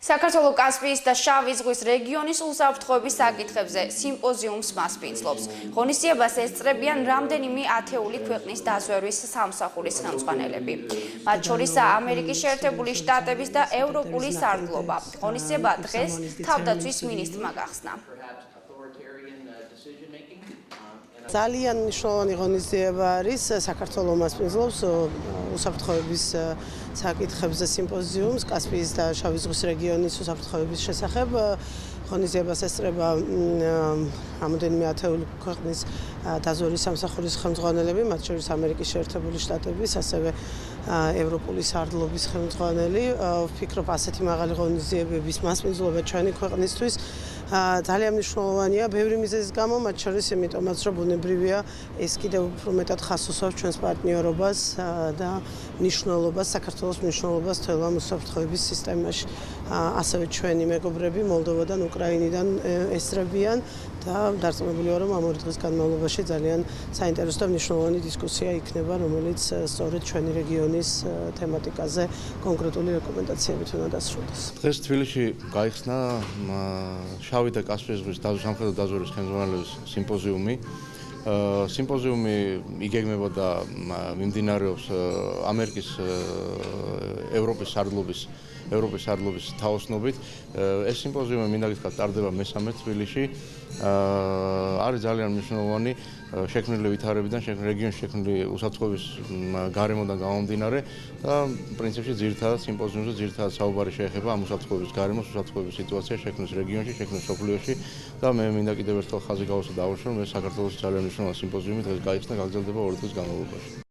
საქართველოს კასპიის და შავი ზღვის რეგიონის უსაფრთხოების საკითხებზე სიმპოზიუმს მასპინძლობს. ღონისძიებას ესწრებიან რამდენიმე ათეული ქვეყნის დაზვერვის სამსახურის ხელმძღვანელები. მათ შორის ამერიკის შეერთებული შტატების და ევროპული სარდლობა. ღონისძიება დღეს თავდაცვის მინისტრმა გახსნა. ძალიან მნიშვნელოვანი ღონისძიება არის საქართველოს მასპინძლობს უსაფრთხოების საკითხებზე სიმპოზიუმს კასპიის და შავი ზღვის რეგიონის უსაფრთხოების შესახებ. ღონისძიებას ესწრება რამდენიმე ათეული ქვეყნის დაზვერვის სამსახურის ხელმძღვანელები, მათ შორის ამერიკის შეერთებული შტატების, ასევე ევროპული სარდლობის ხელმძღვანელი. ვფიქრობ, ასეთი მაღალი ღონისძიებების მასპინძლობა ჩვენი ქვეყნისთვის ძალიან მნიშვნელოვანია ბევრი მიზეზის გამო, მათ შორის იმიტომაც, რომ ბუნებრივია ეს კიდევ უფრო მეტად ხაზს უსვამს ჩვენს პარტნიორობას და მნიშვნელობას, საქართველოს მნიშვნელობას თელა უსაფრთხოების სისტემაში. ასევე ჩვენი მეგობრები მოლდოვიდან, უკრაინიდან ესწრებიან და დარწმუნებული ვარ, რომ ამ ორი დღის განმავლობაში ძალიან საინტერესო და მნიშვნელოვანი დისკუსია იქნება, რომელიც სწორედ ჩვენი რეგიონის თემატიკაზე კონკრეტული რეკომენდაციებით უნდა დასრულდეს. დღეს თბილისში გაიხსნა შავი და კასპიის ზღვის სამხედრო დაზვერვის ხელმძღვანელების სიმპოზიუმი. სიმპოზიუმი იგეგმება და მიმდინარეობს ამერიკის ევროპის სარდლობის თაოსნობით. ეს სიმპოზიუმი მინდა გითხრათ ტარდება მესამე თბილისში. არის ძალიან მნიშვნელოვანი შექმნილი ვითარებიდან, რეგიონში შექმნილი უსაფრთხოების გარემოდან გამომდინარე და პრინციპში ძირითადად სიმპოზიუმზე ძირითადად საუბარი შეეხება ამ უსაფრთხოების გარემოს, უსაფრთხოების სიტუაცია შექმნის რეგიონში, შექმნის სოფლიოში და მე მინდა კიდევ ერთხელ ხაზი გავუსვა დავუშვი, რომ ეს საქართველოს ძალიან მნიშვნელოვანი სიმპოზიუმი დღეს გაიხსნა, გაგრძელდება 2 დღის განმავლობაში.